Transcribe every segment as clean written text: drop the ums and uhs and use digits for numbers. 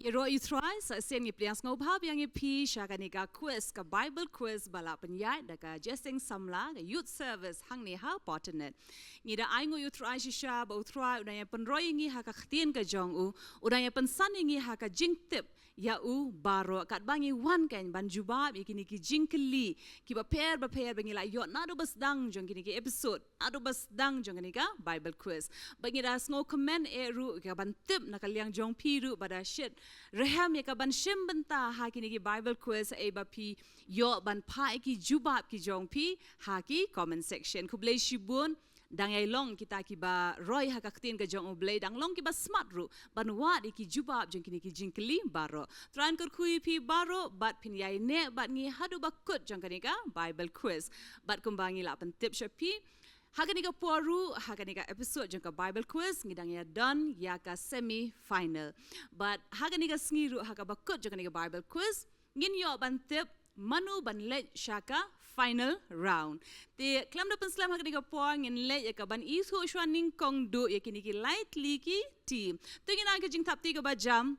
Iro try sa sen ngi pliang ngau bhab yang pi sha ka ni ka quiz ka Bible quiz bala penyai da ka jesing samla ka youth service hang ni ha Potternet. Ngi da ai ngo you try sha ba try udah yang penroi ngi ha ka khtien ka jong u udah yang pensan ngi ha ka jing tip ya u baro kat bangi wan kan ban jubab ikini ki jingkeli ki ba pair bangi la yo na do bas dang jong kini ki episode ado bas dang jong kini ka Bible quiz bangi da ngo comment e ru ka ban tip na kaliang jong pi ru bada shit reham ya ka ban shim benta ha kini ki Bible quiz e ba pi yo ban pa ki jubab ki jong pi ha ki comment section ku blai shibun dang ay long kita ki ba roy hakaktin ka jong oblay dang long ki ba smart ru banwa di ki jubab jong kini ki jingkeli baro tran kur kui pi baro bat pin yai ne bat ngi hadu bakut jong kani ka Bible quiz bat kumbangi la pen tip shapi hakani ka poru hakani ka episode jong ka Bible quiz ngi dang ya done ya ka semi final but hakani ka sngiru haka bakut jong kani ka Bible quiz ngin yo ban tip manu ban let shaka final round. Te klam da penslam hakani ka poang in let ya ka ban isu shwaning kong do ya kini ki lightly ki team. Tu ngina ka jing tap ti ka ba jam.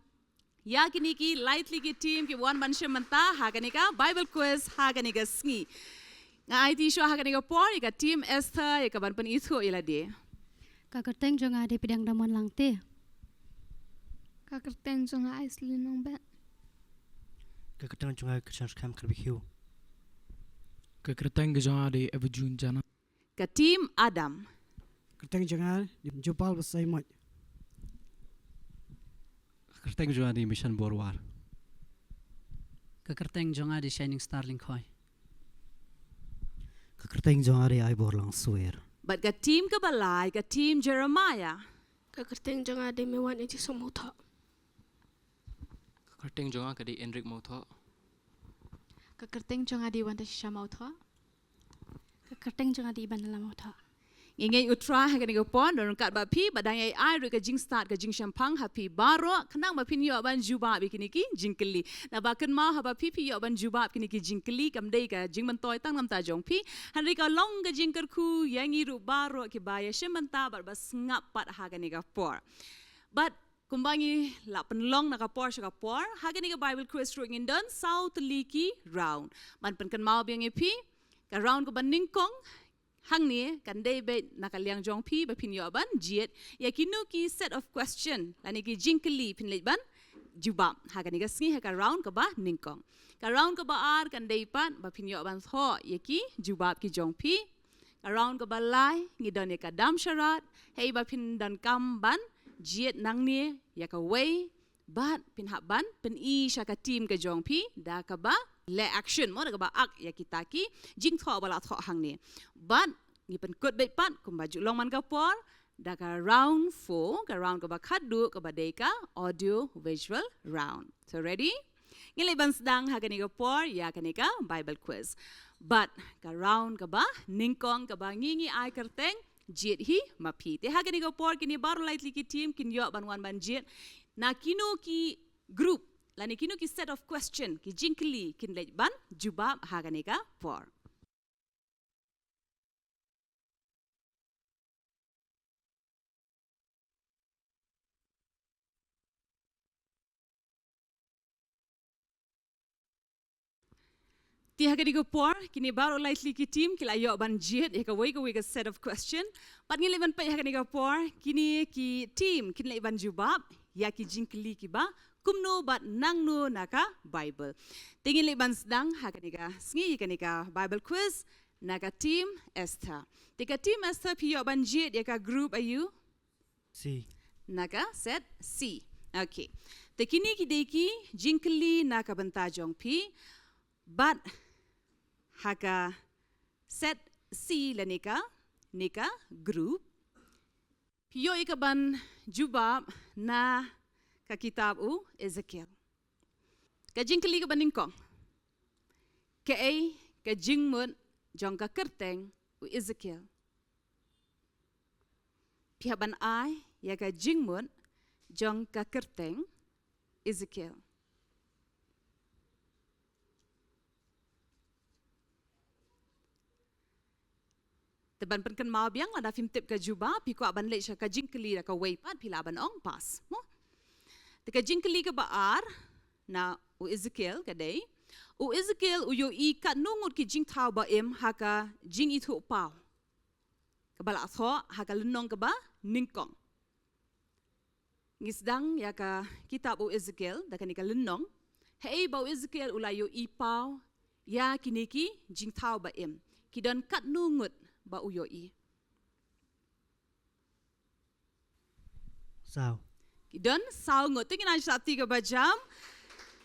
Ya kini ki lightly ki team ki one ban shemanta hakani ka Bible quiz hakani ka sngi. Nga IT show hakani ka poang ya ka team Esther ya ka ban pen isu ila de. Ka kerteng jong ade pidang damon lang te. Ka kerteng jong a Iceland nong bet. Ka kerteng jong a kersan skam kerbihiu. Ka kerteng jong ade evjun jana. Ka team Adam. Kerteng jangan jupal besai mat. Kerteng jong ade mission borwar. Ka kerteng jong ade shining starling khoi. Ka kerteng jong ade ai bor lang swear. But ka team ka balai ka team Jeremiah. Ka kerteng jong ade mewan iti somotha. Kerteng jong ade Enric Motho. Ka kerteng jong adi wanta shisha mau tho. Ka kerteng jong ade iban dalam otha. Ingay utra hakani ka pon don kat ba pi badang ai ru ka jing start ka jing champang happy baro kanang ba pin yo ban juba bikini ki jingkeli na ba kan ma ha ba pi yo ban juba kini ki jingkeli kam dei ka jing man toy tang nam ta jong pi hanri ka long ka jing kar khu yangi ru baro ki ba ya shemanta bar ba ngap pat hakani ka por but kumbangi la penlong na kapor sa kapor hagani ka Bible quiz ring in don south liki round man pen kan mau biang epi ka round ko ban ningkong hang ni kan dei be nakaliang jong pi ba pin yo ban jiet ya kinu ki set of question lani ki jinkeli pin le ban jubam hagani ka sngi ka round ka ba ningkong ka round ka ba ar kan dei pan ba pin yo ban tho ya ki jubab ki jong pi ka round ka ba lai ngi don ka dam sharat hei ba pin dan kam ban jiet nang ni ya ka way bat pin haban pen I shaka team ka jong pi da ka ba le action mo da ka ba ak ya kita ki jing tho bala tho hang ni but ni pen kut bet pat kum baju long man ka por da ka round 4 ka round ka ba khadu ka ba de ka audio visual round so ready ngilai ban sedang ha ka ni ka por ya ka ni ka Bible quiz but ka round ka ba ningkong ka ba ngingi ai kerteng jet hi mapi te hagani go por kini baru lightly ki team kin yo ban wan ban jet na kino ki group lani kino ki set of question ki jinkli kin lej ban jubab hagani ka por ti hagani go por kini baru lightly ki team kila yo ban jet e ka way ka set of question pat ngi leban pa hagani go por kini ki team kin le ban jubab ya ki jinkli ki ba kumno bat nangno naka Bible tingin leban sedang hagani ka sngi kani ka Bible quiz naka team Esther tika team Esther pi yo ban jet ya ka group ayu C naka set C okay tekini ki deki jinkli naka banta jong pi but haka set C la nika group piyo ikaban jubab na ka kitab u Ezekiel ka jingkeli ka baningkong ka ay ka jingmut jong ka kerteng u Ezekiel pihaban ay ya ka jingmut jong ka kerteng Ezekiel teban pen kan mau biang ada film tip ka juba pi ko aban le ka jingkeli ka way pat pila ban ong pas mo Tika jingkeli ka baar na u Ezekiel kadai. U Ezekiel u yo I kat nungut ki jing tau ba em haka jing itu pau. Kabala atho haka lenong ka ba ningkong. Ngisdang ya ka kitab u Ezekiel da kanika lenong. Hei ba u Ezekiel ulai yo I pau ya kiniki jing tau ba em. Kidan kat nungut ba u yo I. Sao. Kidan sao ngut tingin na sa 3 jam.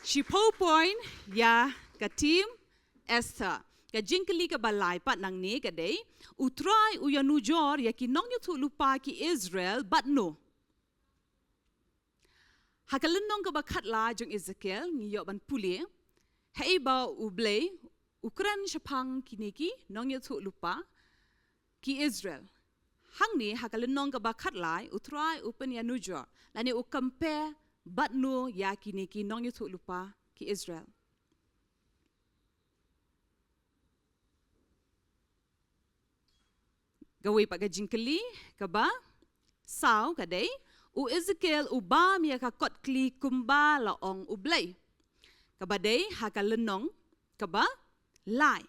Si PowerPoint ya ka team Esther. Ka jingkeli ka balay pat nang ni kadai. Utray u ya nujor ya ki nong yutu lupa ki Israel but no. Hakalenong ka ba katla jong Ezekiel ngiyo ban puli. Hei ba u blay ukran syapang kiniki nong yutu lupa ki Israel. Hang ni hakalenong ka ba katlay utray upen ya nujor. Lani u compare but no ya kiniki nong yutu lupa ki Israel. Gawai pa ka jingkeli ka ba sao kadai u Ezekiel u ba mi ka kot kli kumba laong u blay. Kabadai hakalenong ka ba lai.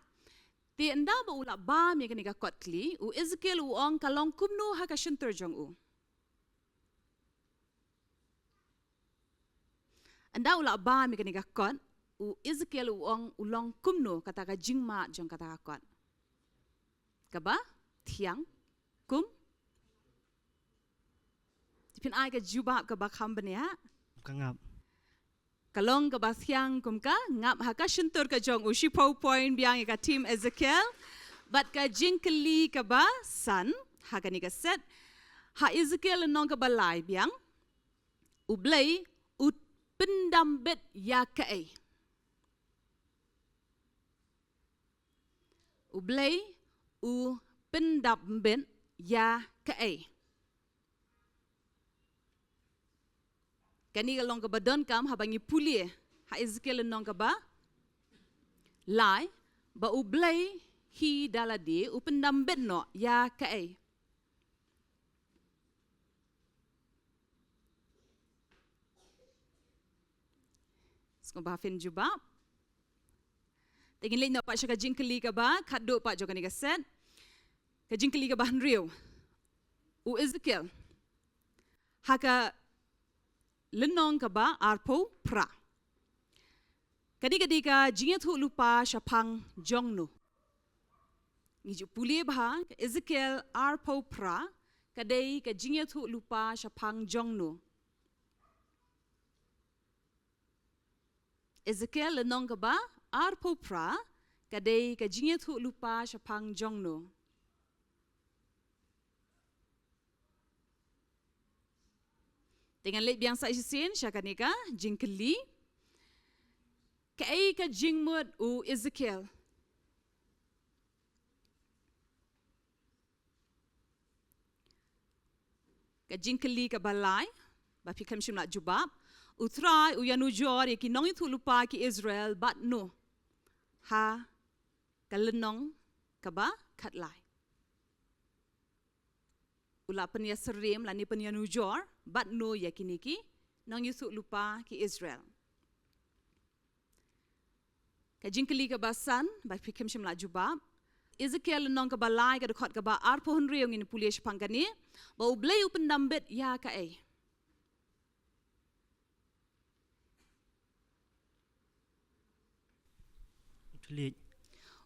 Ti anda ba ula ba mi ka ni ka kot kli u Ezekiel u ong kalong kumno haka shinter jong u. Anda ula ba mi kani kakot u Ezekiel uong ulong kumno kata ka jingma jong kata kakot. Kaba tiang kum. Tipin ai ka jubab ka ba kambanya. Kangap. Kalong ka ba tiang kum ka ngap haka shintur ka jong u si PowerPoint biang ka team Ezekiel. But ka jingkeli ka ba san haka ni ka set. Ha Ezekiel nong ka ba lai biang. Ublay pendambet ya kae. Ublay u pendambet ya kae. Kani kalong ka badon kam habangi puli ha Ezekiel nong ka ba lai ba ublay hi daladi u pendambet no ya kae. Skong bahafin juba. Tingin late na pa siya ka jingkeli ka ba? Kaddo pa jo kani ka set. Ka jingkeli ka ba hanriyo? U Ezekiel. Haka lenong ka ba arpo pra. Kadi ka jinget hu lupa siya pang jongno. Ngiju puli ba Ezekiel arpo pra. Kadai ka jinget hu lupa siya pang jongno. Ezekiel lenong ka ba arpo pra kadai ka jinget hu lupa syapang jongno. Dengan late biang sa isin siya kanika jingkeli. Kai ka jingmut u Ezekiel. Ka jingkeli ka balay ba pikam shimla jubab. Utray u yanujor ki nong itu lupa ki Israel but no. Ha kalenong ka ba katlay. Ula penya serim lani penya nujor but no yakiniki nong itu lupa ki Israel. Ka jingkeli ka basan ba pikim shimla jubab. Ezekiel nong ka balay ka dekot ka ba arpo hunriyo ngin pulish pangkani ba ublay upendambet ya ka ay. Tulit.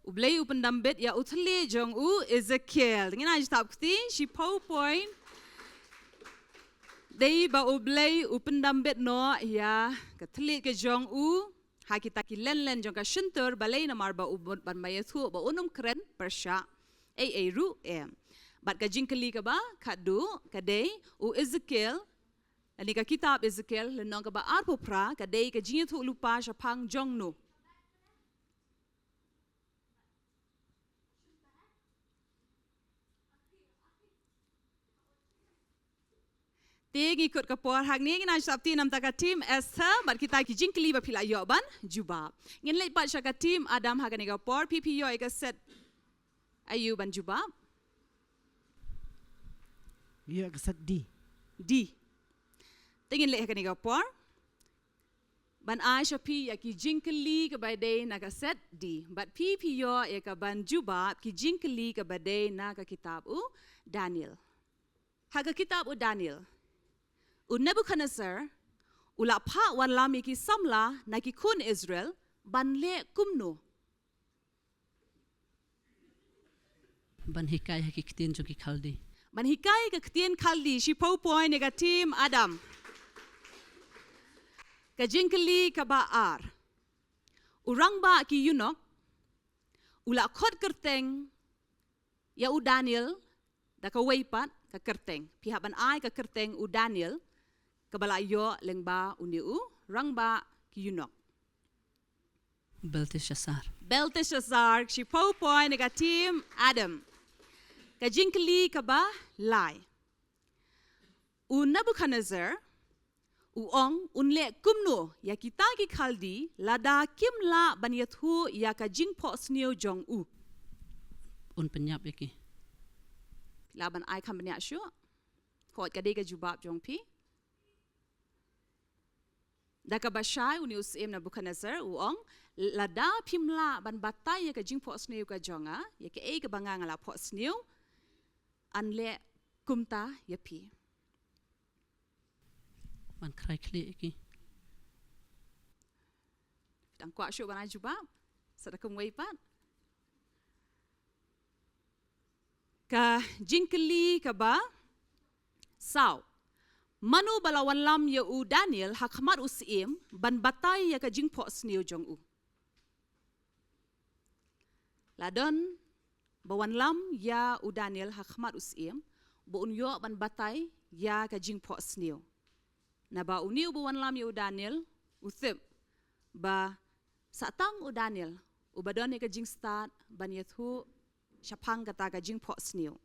Ublay upendambet ya utli jong u Ezekiel. Dengan aja tak kuti si PowerPoint. Dei ba ublay upendambet no ya ketli ke jong u ha kita ki len jong ka shintur balay na mar ba ubot ban mayathu ba unum kren persya ai ru em. Bat ka jingkeli ka ba kadu kadai u Ezekiel. Ani ka kitab Ezekiel lenong ka ba arpo pra kadai ka jingethu lupa syapang jong no. Tegi ikut ke por hak ni ngina sabti nam taka tim Esther bat kita ki jingkeli ba pila yo ban jubab. Ngin leit pat syaka tim Adam hak ni ka por pipi yo ka set ayu ban jubab. Ya kesat di. Di. Tingin leit hak ni ka por ban ai shapi ya ki jinkli ka badai na ka set di but pi yo ya ka ban jubab ki jinkli ka badai na ka kitab u Daniel haga kitab u Daniel u Nebuchadnezzar ula pa wan lami ki samla na ki kun Israel ban le kumno ban hikai haki kitin jo ki khaldi ban hikai ka ktien khaldi shi po point ka team Adam ka jinkli ka ba ar urang ba ki yunok ula khot kerteng ya u Daniel da ka weipat ka kerteng pihak ban ai ka kerteng u Daniel ka bala yo leng ba uni u rang ba ki yunok Belteshazzar shi po point ka team Adam ka jinkli ka ba lai u Nebuchadnezzar u ong unle kumno ya kita ki khaldi lada kimla banyathu ya ka jingpo snio jong u un penyap yaki laban ai kam banya shu khot ka de ka jubab jong pi da ka bashai uni usem Nebuchadnezzar u ong lada pimla ban batai ya ka jingpo snio ka jonga ya ke e ka banga ngala po snio anle kumta ya pi man krai kli yaki tang kwa shu ban ai jubab sadakum weipat ka jinkli ka ba saw manu balawan lam ya u Daniel hakmat usim ban batai ya ka jingpo snio jong u ladon bawan lam ya u Daniel hakmat usim bo unyo ban batai ya ka jingpo snio na ba uniu bawan lam ya u Daniel uthip ba satang u Daniel u badon ya ka jing start ban yathu shapang kata ka jingpo snio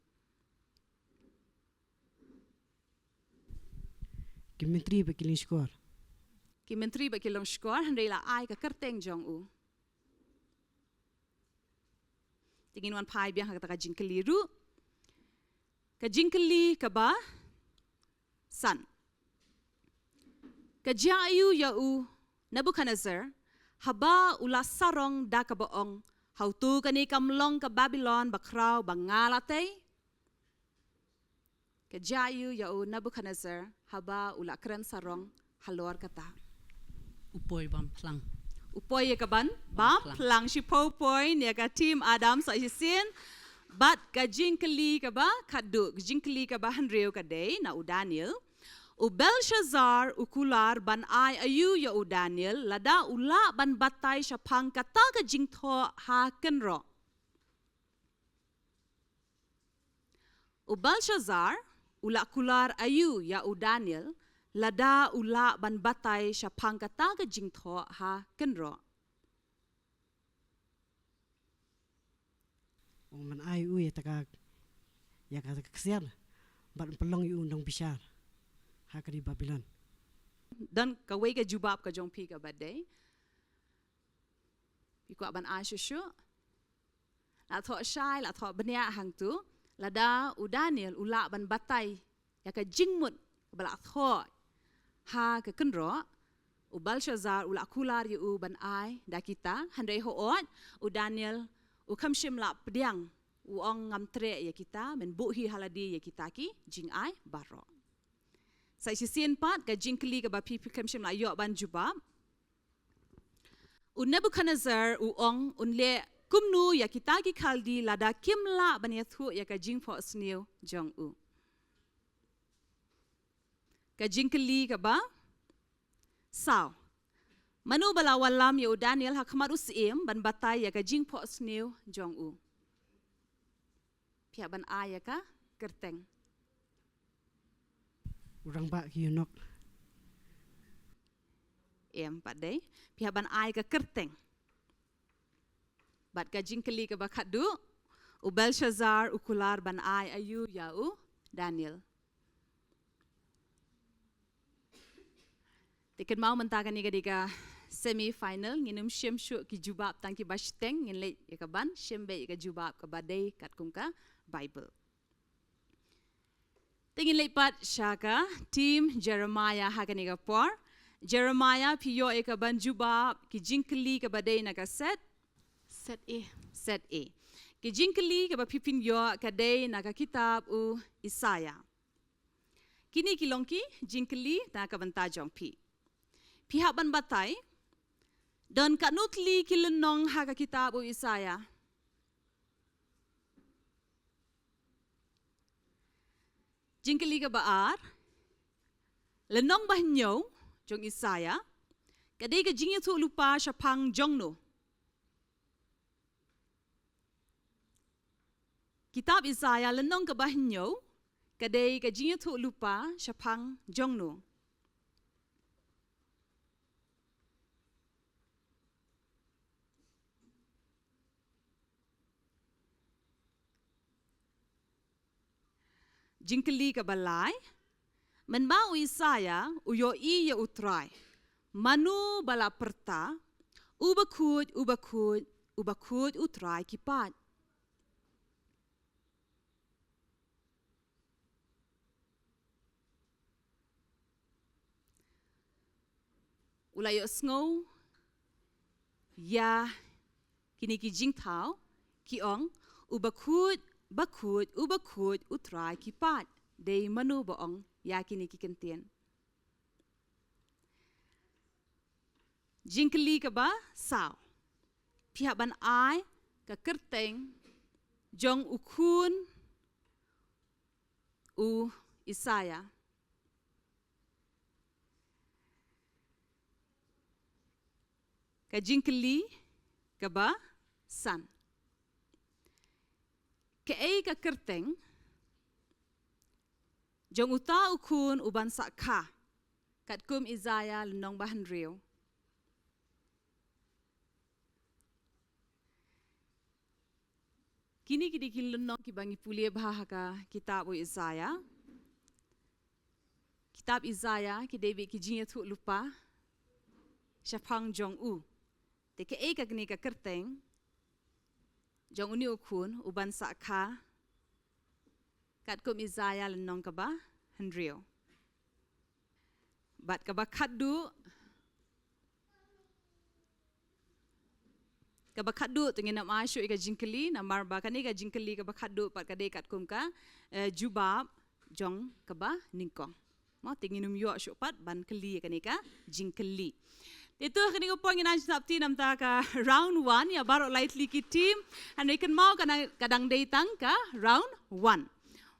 Ki menteri ba kilin skor. ki menteri ba kilong skor handai la ai ka kerteng jong u tingin wan pai biang kata ka jingkeli ru ka jingkeli ka ba san ka jayu ya u Nebuchadnezzar haba ula sarong da ka baong hautu kani kamlong ka Babylon bakraw bangalate ka jayu ya u Nebuchadnezzar haba ula kren sarong halor kata upoi bam plang upoy ya kaban bam plang shi po point ya ka team Adam sa isin bat ka jinkli ka ba kadu jinkli ka ba hanreu ka day na u Daniel u Belshazzar u kular ban ai ayu ya u Daniel lada ula ban batai shapang kata ka jingtho ha kenro u Belshazzar ula kular ayu ya u Daniel lada ula ban batai shapang kata ka jingtho ha kenro Man ai u ya taka ya ka kesian. Bat pelong yu undang bishar. Ha di Babylon. dan ka wei ka jubab ka jong pi ka badai pi kwa ban a shu la tho shai la tho bania hang tu lada u Daniel ula ban batai ya ka jingmut bala tho ha ka kenro u Belshazzar ula kular yu u ban ai da kita handai ho ot u Daniel u khamshim la pdiang u ong ngam tre ya kita men bu hi haladi ya kita ki jing ai baro sa isien pat ka jingkli ka ba pi khamshim la yo ban jubab u Nebuchadnezzar u ong unle kumnu ya kita ki khaldi lada kimla ban yathu ya ka jingpho sneu jong u ka jingkli ka ba saw manu bala walam ya u Daniel hakmat usim ban batai ya ka jingpho sneu jong u pia ban aya ka kerteng Urang ba ki yunok. em pat dei pia ban ai ka kerteng bat ka jingkli ka ba khadu u Belshazzar u kular ban ai ayu ya u Daniel tiket mau mentakan ni ka semi final nginum shem shu ki jubab tang ki bashteng ngin le ya ka ban shem be ka jubab ka badai kat kum ka Bible tingin le pat shaka team Jeremiah hakani ka por Jeremiah piyo e ka ban jubab ki jingkeli ka badai na ka set Set A. set A. Ki jingkeli ka ba pipin yo ka day na ka kitab u Isaya. Kini kilongki jingkeli na ka banta jong pi. Pihak ban batai dan ka nutli kilenong ha ka kitab u Isaya. Jingkeli ka baar lenong bahnyo jong Isaya kadai ka jingya tu lupa syapang jong no. Kitab Isaya lenong ka bahnyo kadai ka jingya tu lupa syapang jong no. Jingkeli ka balai menbau Isaya uyo iya utrai. Manu bala perta ubakut utrai kipat. Ulayo snow ya kini ki jingtau kiong ubakut utrai kipat. Day manu boong ya kini ki kentien. Jingkeli ka ba sao. Pihak ban ai ka kerteng jong ukun u Isaya. Ka jingkeli ka ba san. Ka ka kerteng jong uta ukun uban sakha kat kum Isaya lenong bahan riu. Kini kidi lenong ki bangi pulia bahaka kitab Isaya. Kitab Isaya ki David ki jinya tu lupa syapang jong u. Te ka kini ka kerteng jong uni ukun uban sakha kat kum Isaya lenong ka ba Henrio. Bat ka ba kaddu ka ba kaddu tu ngina ma syu ka jingkeli na marba kani ka jingkeli ka ba kaddu pat ka de kat kum ka jubab jong ka ba ningkong. Ma tinginum yo syu pat ban keli kani ka jingkeli. Itu kini ko pong inaj sapti nam ta ka round 1 ya baro lightly ki team and we can mau kadang datang ka round 1.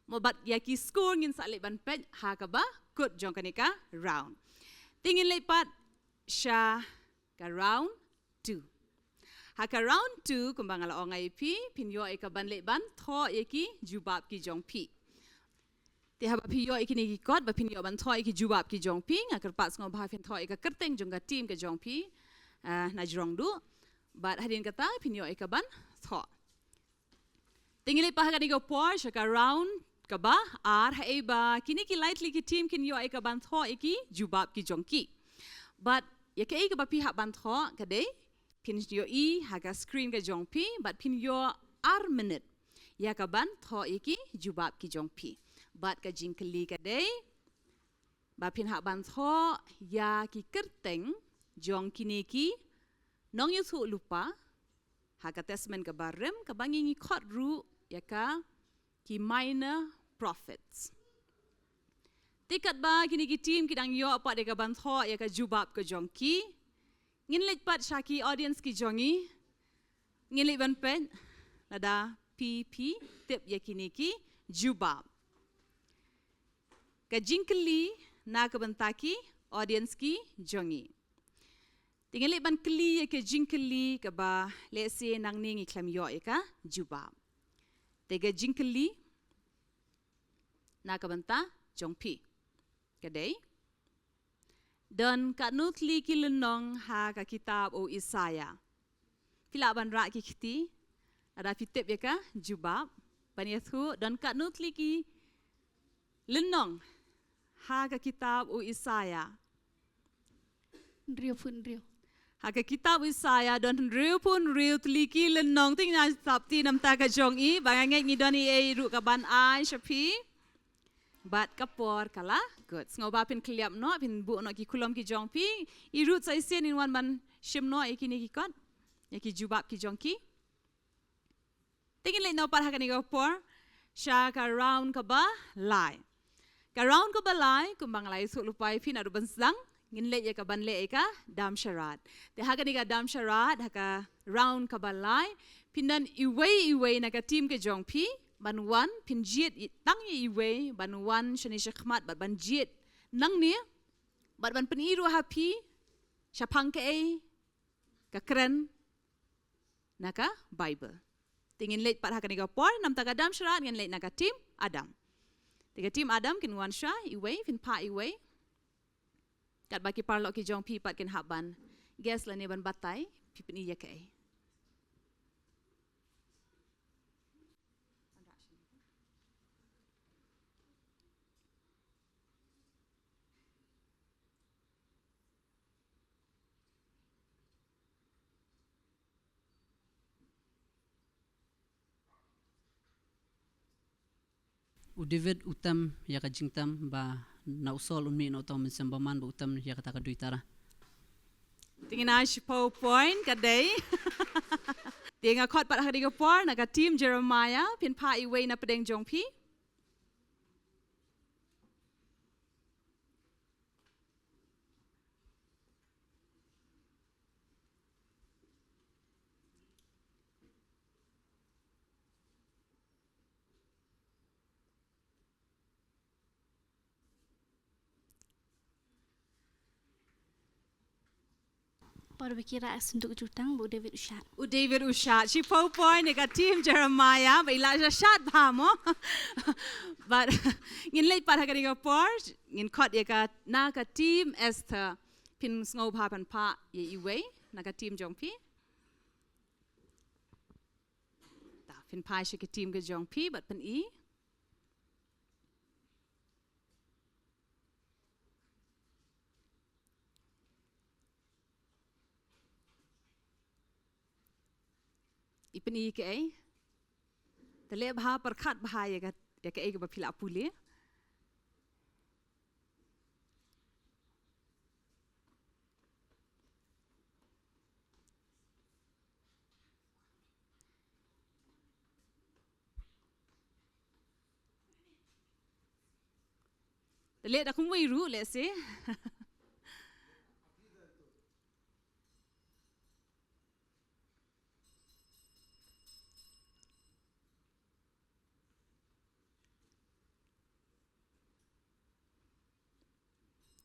Mobat yaki score ngin sa ban pet ha ka ba kut jong kanika round. Tingin lepat sya ka round 2. Ha ka round 2 kumbang ala ongai pi pinyo ka ban ban tho yaki jubab ki jong pi. Te haba pi yo ikini ki kot ba pinyo ban tho ki jubab ki jong pi ngakar pas ngom ba fin tho ka kerteng jong ka team ka jong pi na jrong du bat hadin kata pinyo ka ban tho. Tingin lepat ka digo por sya ka round kaba ar haeba kini ki lightly ki team kin yo ka ban tho ki jubab ki jongki but ya ka ba pi ha ban tho ka de pin yo ha ka screen ka jongpi but pin yo ar minute ya ka ban tho ki jubab ki jongpi but ka jingkeli ka de ba pin ha ban tho ya ki kerteng jong kini ki nong yu thu lupa ha ka testament ka barem ka bangi khot ru ya ka ki minor prophets. Tikat ba kini ki team kidang yo apa de ka ban tho ya ka jubab ka jongki. Ngin let pat shaki audience ki jongi. Ngin let ban pen lada PP tip ya kini ki jubab. Ka jingkeli na ka bantaki audience ki jongi. Tinggal let ban keli ya ka jingkeli ka ba let's say nang ni ngi klam yo ya ka jubab. Tega jingkeli na kabanta jongpi kadai dan kanutli kilenong ha ka kitab o Isaya pila ban ra ki khiti ada pitep ya ka jubab paniathu dan kanutli ki lenong ha ka kitab o Isaya Rio pun rio. ha ka kitab Isaya don riu pun riu tliki lenong ting na sapti nam ta ka jong i bangangai ngi doni e ru ka ban ai shapi bat kapor kala good ngau ba pin kliap no pin bu no ki kulom ki jong pi I root sai sen in wan man shim no e ki ni ki kon e ki jubab ki jong ki tingin le no par ha ka ni go por sha ka round ka ba lai ka round ka ba lai kumbang lai su lupai pin adu ban sang ngin le ka ban le ka dam sharat te ha ka ni ka dam sharat ha ka round ka ba lai pinan iway na ka team ke jong pi ban wan pin jiet tang iway ban wan shani shkhmat ban jiet nang ni ban pen iru happy shapang ke ka kren naka bible tingin late pat hakani ka por nam ta ka dam sharat ngin late naka team adam tiga team adam kin wan sha iway pin pa iway kat baki parlo ki jong pi pat kin haban guess la ne ban batai pi pen iya ke U David utam ya ka jingtam ba na usol unmi no tom sembaman ba utam ya ka duitara. tingin na si PowerPoint kadai tinga khot pat hakani ka por naka team Jeremiah pin pa iway na pedeng jong pi Por berkira untuk jutang Bu David Ushat. U David Ushat si PowerPoint naka team Jeremiah ba ila shat ba mo but ngin late pat hakani ka por ngin khot ya ka na ka team Esther pin ngau pa pan pa ye iway naka team jong pi ta pin pa shi ka team ka jong pi but pen I ipeni ke ai tele bha perkhat bha ya ke ai ke ba phila pule tele da kum wi ru le se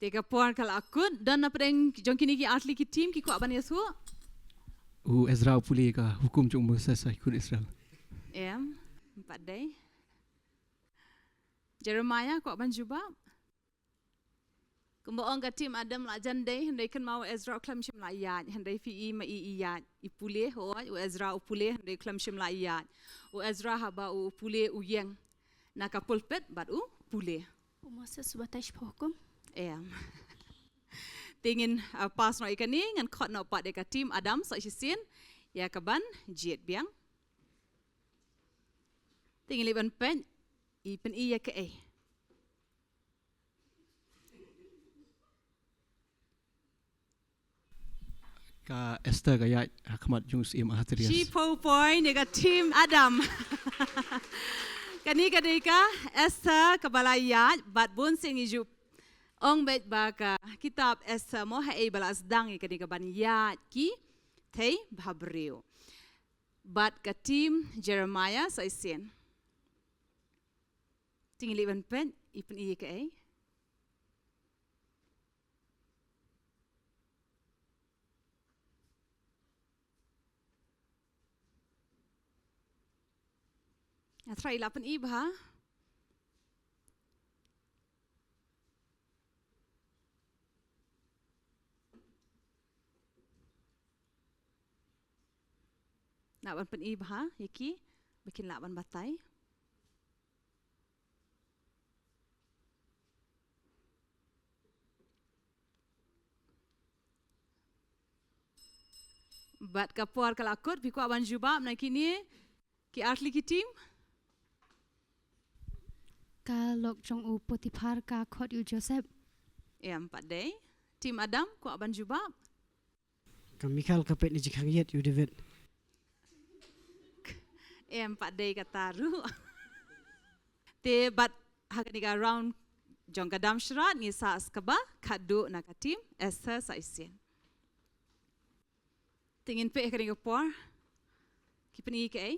tega por kala akut dan na pedeng jong kini ki atli ki team ki ko aban yesu U Ezra puli ka hukum chung Moses ikut Israel. empat day Jeremiah ko aban jubab kumbo ong ka team adam la jan day handai kan mau Ezra klam shim la ya handai fi I ma I ya ipule ho u Ezra upule handai klam shim la ya u Ezra haba u pule u yeng na ka pulpit bat u pule Moses batas hukum. Tingin pas no ikani ngan khot no pat deka team Adam so isin ya kaban jet biang tingin liban pen I pen I ya ke Ka Esther ka ya hakmat jung sim ahatrias. si PowerPoint deka team Adam kani kadeka Esther kabalaya bat bun sing iju ong bet baka kitab Esther mo ha balas dang ikani kaban ya ki thei bhabreu bat ka team Jeremiah sa isen tingin liban pen ipen I ke ai try lapan I bah nak ban pen I bah yaki bikin laban batai bat kapor kalakut biko aban jubab na kini ki atli ki team ka lok jong u Potiphar ka khot u Joseph. Empat day. Tim Adam, ku aban jubab. Ka Michael ka pet ni jikang yet you David. Empat day kataru. Te bat hakaniga round jong kadam shrat ni sa askaba kadu nakatim Esther sa isien. Tingin pe hakaniga por. Kipani ke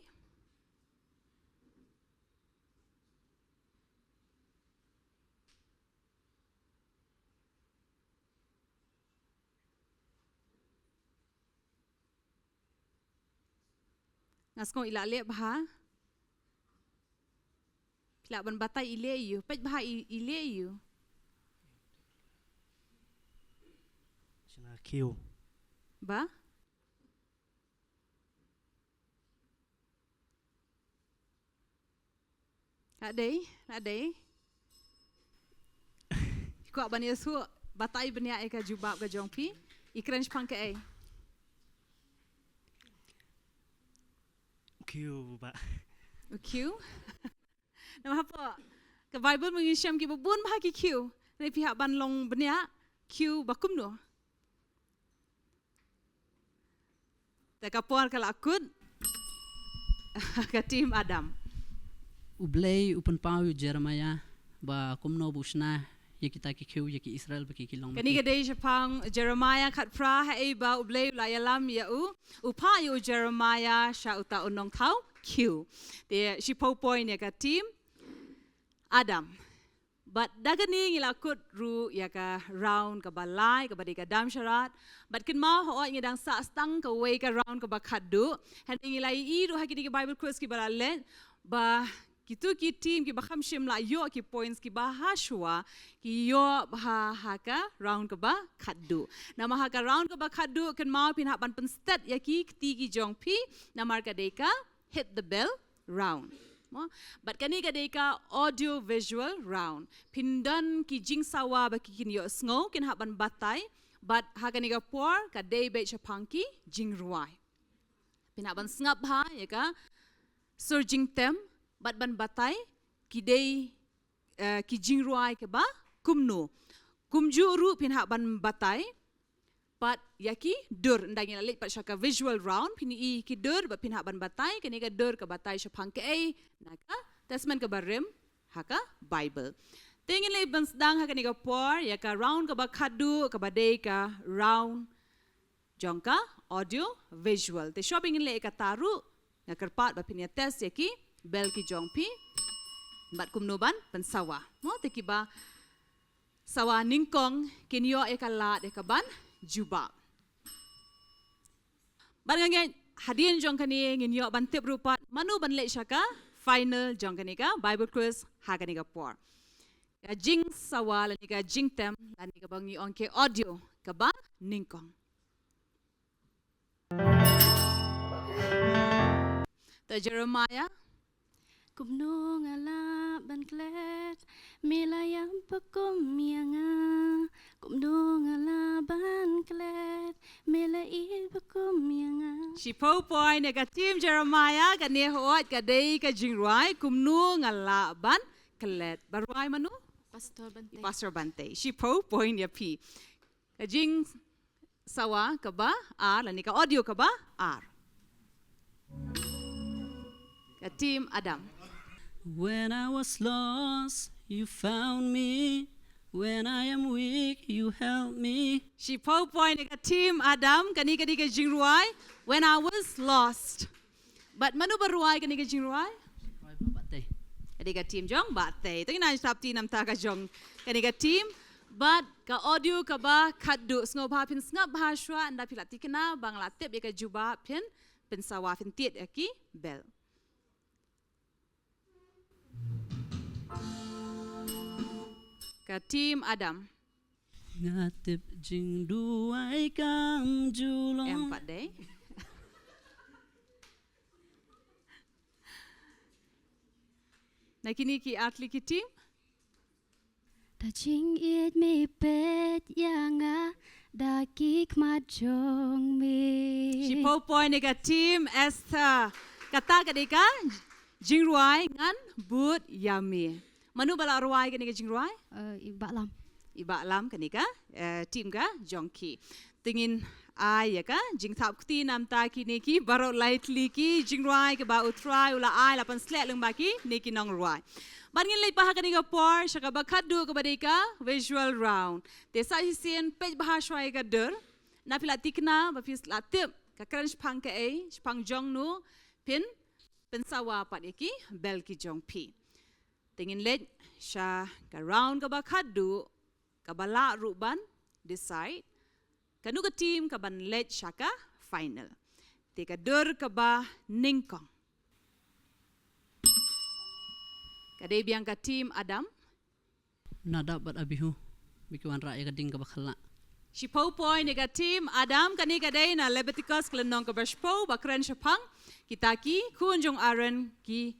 Ngasko ilale bah. Pila ban batai ile you, pej bah ile you. Sina Q. Ba? Ladei. Ku ban Yesu batai benia eka jubab ka jongpi. Ikran pang ke ai. Q ba. Q. Nama apa? Ke Bible mengisyam ki bun bah ki Q. Ni pihak ban long benia Q bakum no. Tak kapor kala akut. Ka tim Adam. Ublay upan pau Jeremiah ba kumno busna kita kikiu ki Israel ba kikilong. Kani gadai Japang Jeremiah kat pra hai ba ublay layalam ya upa yu Jeremiah sha uta unong thau Q. Dia si point ya ka tim Adam. But dagani ngilakut ru ya ka round ka balai ka badi ka dam syarat. But kin mau ho ngidang sa stang ka way ka round ka bakadu. Hani ngilai I ru hakidi ki Bible quiz ki balale ba kitu ki team ki bakham shim la yo ki points ki bahashwa ki yo ha ka round ka ba khaddu nama ha ka round ka ba khaddu kan mau pin ha ban pen stat ya ki ti ki jong pi namar ka deka hit the bell round but kani ka deka audio visual round pindan ki jing sawa ba ki kin yo sngo kin ha ban batai but ha kani ka por ka day be chapangki jing ruai pin ha ban snap ha ya ka surging tem bat ban batai kidei ki jingruai ke ba kumno kumju ru pin ha ban batai pat yaki dur ndang ila lit pat shaka visual round pin I ki dur ba pin ha ban batai kini ka dur ka batai shapang ke ai naka tasman ka barem haka Bible tingin lay ban sedang ha kani ka por ya ka round ka ba khadu ka badei ka round jongka audio visual te shopping lay ka taru nga kerpat ba pin ya test yaki bel ki jongpi bat kumnuban pensawa mo te kiba sawa ningkong kinyo ekala dekaban juba barangnya hadin jong kani nginyo ban tip rupat manu ban le shaka final jong kani ka Bible quiz ha kani ka por ya jing sawa la ni ka jing tem la ni ka bangi onke audio ka ba ningkong ta Jeremiah Kumno ngala ban klet melayam pakum mianga kumno ngala ban klet melai pakum mianga si po point ka team Jeremiah ka ne hoat ka dei ka jingruai kumnu ngala ban klet baruai manu Pastor Bante si po point ya pi ka jing sawa ka ba r la ni ka audio ka ba r ka team Adam. When I was lost, you found me. When I am weak, you help me. Si po point ka team Adam kani ka jingruai when I was lost. But manu baruai kani ka jingruai? Batay. Kani ka team jong batay. Ito ina stop team nam ta ka jong kani ka team but ka audio ka ba kaddu sngo ba pin snap ba shwa anda pilati kana bangla tip ya ka juba pin sawa pin tiet aki bel. Ka team Adam. Ngatip jing duai kam julong. Empat day. Nakini ki atli ki team. Da jing it me pet yanga da kik ma jong me. Si po point ka team Esther. Kata ka deka jingruai ngan but yami. Manu bala ruai kan ni jing ruai? Ibak lam. Iba lam kan ni ka tim ka jongki. Tingin ai ya ka jing thap kti nam ta ki ni ki baro lightly ki jing ruai ke ba utrai ula ai lapan slek leng ba ki ni ki nong ruai. Ban ngin leit bahag kan ni ka por syaka ba khadu ke badika visual round. Desa hisien pej bahas ruai ka der. Na pila tikna ba pis latip ka kran spang ke ai spang jong nu pin pensawa pat ki bel ki jong pi. Tingin leit sya ka round ka ba khadu ka bala ruban decide kanu ka team ka ban leit syaka final. Te ka der ka ba ningkong. Kadai biang ka team Adam. Nada bat abihu. Bikiwan raya kading ka bakhala. Si pau point ni ka team Adam kani kadai na Leviticus kelenong ka bershpo bakren syapang kita ki kunjong aren ki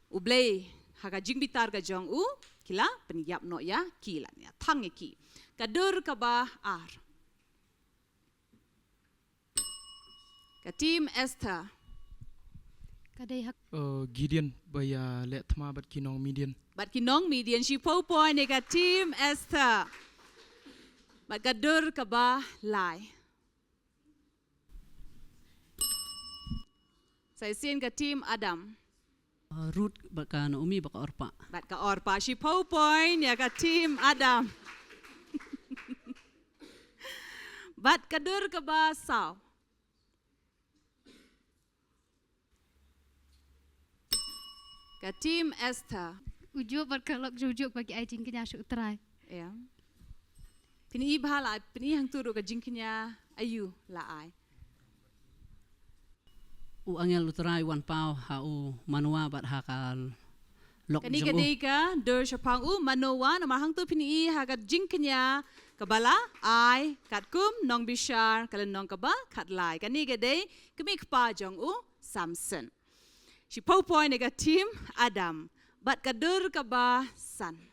ublay haka jing bitar ka jong u kila penyap no ya kila ya thang ki kadur ka ba ar ka team Esther Kadai hak Gideon baya let thma bat kinong median. bat kinong median si pau point ni ka team Esther bat kadur ka ba lai saya sin ka team Adam Root baka Naomi baka orpa. bat ka orpa si pau point ya ka team Adam bat kadur ka ba saw ka team Esther ujuk berkelok ujuk bagi ai jing kenya syuk terai. ya pini ibhala pini hang turu ka jingkinya ayu la ai U angel utrai wan pau ha u manua bat hakal lok kani jong kani ka der syapang u manowa na hang tu pini ha ka jingkinya kabala ai kat kum nong bishar kala nong kaba kat lai kani gade kami kpa jong u Samson si pau point ka team Adam bat kadur ka ba san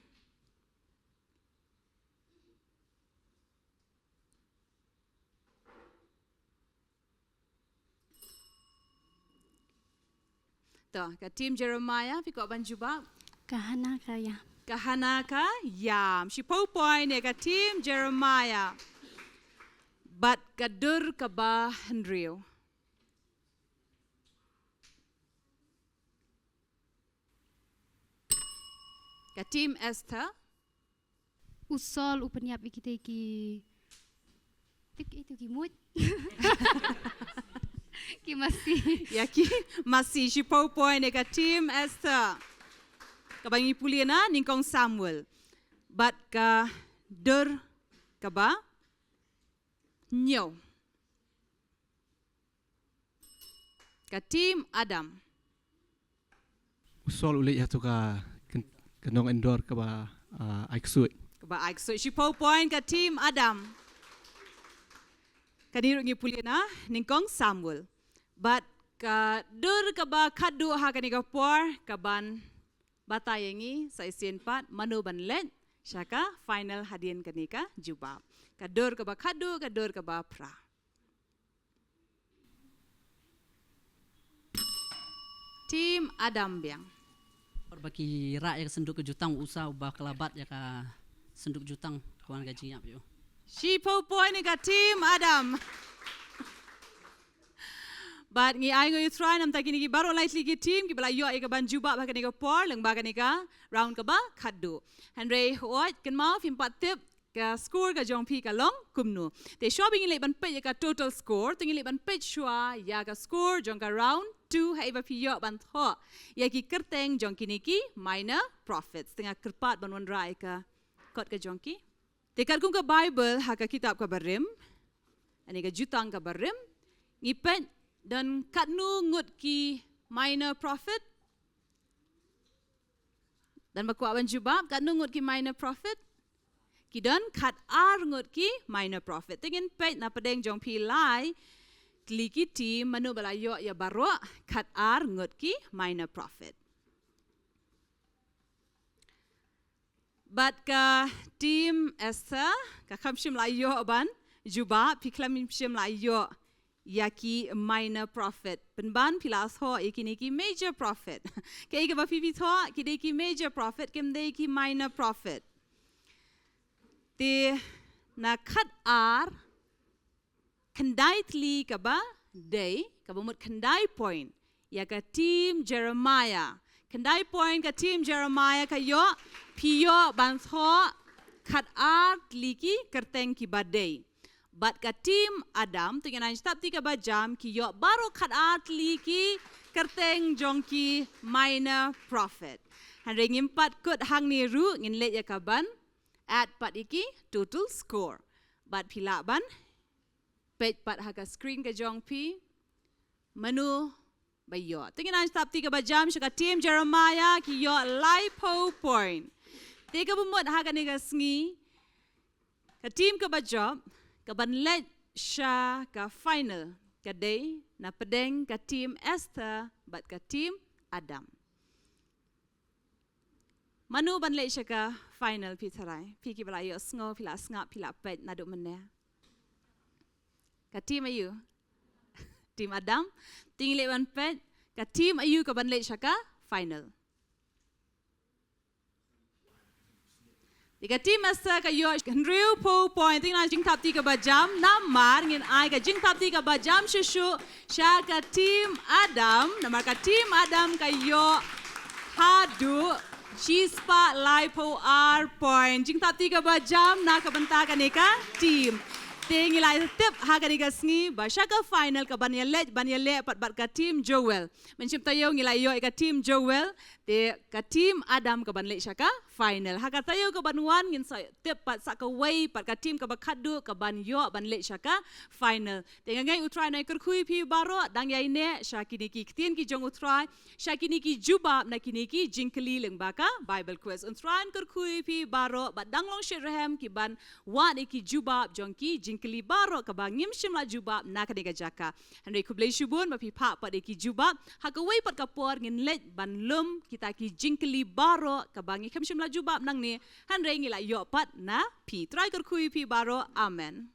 to ka team Jeremiah fi ko ban juba Kahana kaya. kahana ka yam si pau point ka team Jeremiah bat kadur ka ba Henrio ka team Esther Usol upanyap ikite ki tik itu ki mut. Ki masih. yaki masih si pau point ka team Esther kabangi puliana ningkong Samuel bat ka dur ka ba nyo ka team Adam Usol ulit ya tu ka kenong endor ka ba aiksut. ka ba so si pau point ka team Adam kaniro ngi puliana ningkong Samuel bat ka dur ka ba khadu ha kani ka por ka ban batayangi sa isin pat manu ban let syaka final hadian kani ka jubab ka dur ka ba khadu ka dur ka ba pra team Adam biang baki raya senduk ke jutang usa ubah kelabat ya ka senduk jutang kawan gaji yap yo. si pau point ni ka team Adam But ngi ai ngoi try nam taki ni baro lightly ki team ki bala yo e ka ban juba ba ka ni ka por leng ba ka ni ka round ka ba khaddu Henry hoat kan mau fim pat tip ka score ka jong pi ka long kumnu te shopping le ban pe ka total score tingi le ban pe shwa ya ka score jong ka round 2 hai ba pi yo ban tho ya ki kerteng jong ki ni ki minor profits tengah kerpat ban wan rai ka kot ka jong ki te kar kum ka bible ha ka kitab ka barim ani ka jutang ka barim ngipen dan katnu ngut ki minor profit dan bakwa ban jubab katnu ngut ki minor profit ki dan kat ar ngut ki minor profit tingin pe na padeng jong pi lai kli ki team manu bala yo ya baro kat ar ngut ki minor profit but ka team Esther ka khamshim la yo ban jubab pi klamim shim la yo yaki minor prophet. Penban pilas ho ikini ki major prophet. Kaya ka ba pipit ho kide ki major prophet kemde ki minor prophet. Te na khat ar kendai tli ka ba day ka ba mut kendai point ya ka team Jeremiah. Kendai point ka team Jeremiah ka yo piyo ban ho khat ar tli ki kerteng ki ba day. But ka team Adam tu yang stap ti ka ba jam ki yo baru khat ar tli ki kerteng jong ki minor prophet. Han ring impat kut hang ni ru ngin let ya ka ban at pat iki total score. But pila ban page pat haga screen ka jong pi menu bayo. Tingin stop ti ka ba jam ka team Jeremiah ki yo lipo point. Tiga bumot haga ni ka sngi ka team ka ba job ka ban let sha ka final ka day na pedeng ka team Esther but ka team Adam. Manu ban let sha ka final pi tharai. Pi ki bala yo sngo pila snga pila pet na duk mene. Ka team ayu. Team Adam. Ting let ban pet. Ka team ayu ka ban let sha ka final. Tika team Esther ka yo real po point ting na jing tap ti ka ba jam namar ngin ai ka jing tap ti ka ba jam shushu sha ka team Adam namar ka team Adam ka yo hadu chispa lipo r point jing tap ti ka ba jam na ka banta ka ne ka team ting ilai tip ha ka ni ka sngi ba sha ka final ka ban ya le pat ka team Joel menchim tayo ngilai yo ka team Joel te ka team Adam ka ban le sha ka final ha ka tayo ka banuan ngin sa tip pat sa ka way pat ka team ka ba khadu ka ban yo ban le sha ka final te ngai utrai nai kur khui pi baro dang yai ne sha kini ki tin ki jong utrai sha kini ki jubab na kini ki jingkli leng ba ka Bible quiz utrai kur khui pi baro ba dang long shirhem ki ban wa ni ki jubab jong ki jingkli baro ka ba ngim shim la jubab na ka de ga jaka hanre kublei shubun ma pi pa pat ki jubab ha ka way pat ka por ngin let ban lum kita ki jingkli baro ka ba ngi kham shim la jubab nang ni hanre ngi la yo pat na pi try kur khui pi baro amen.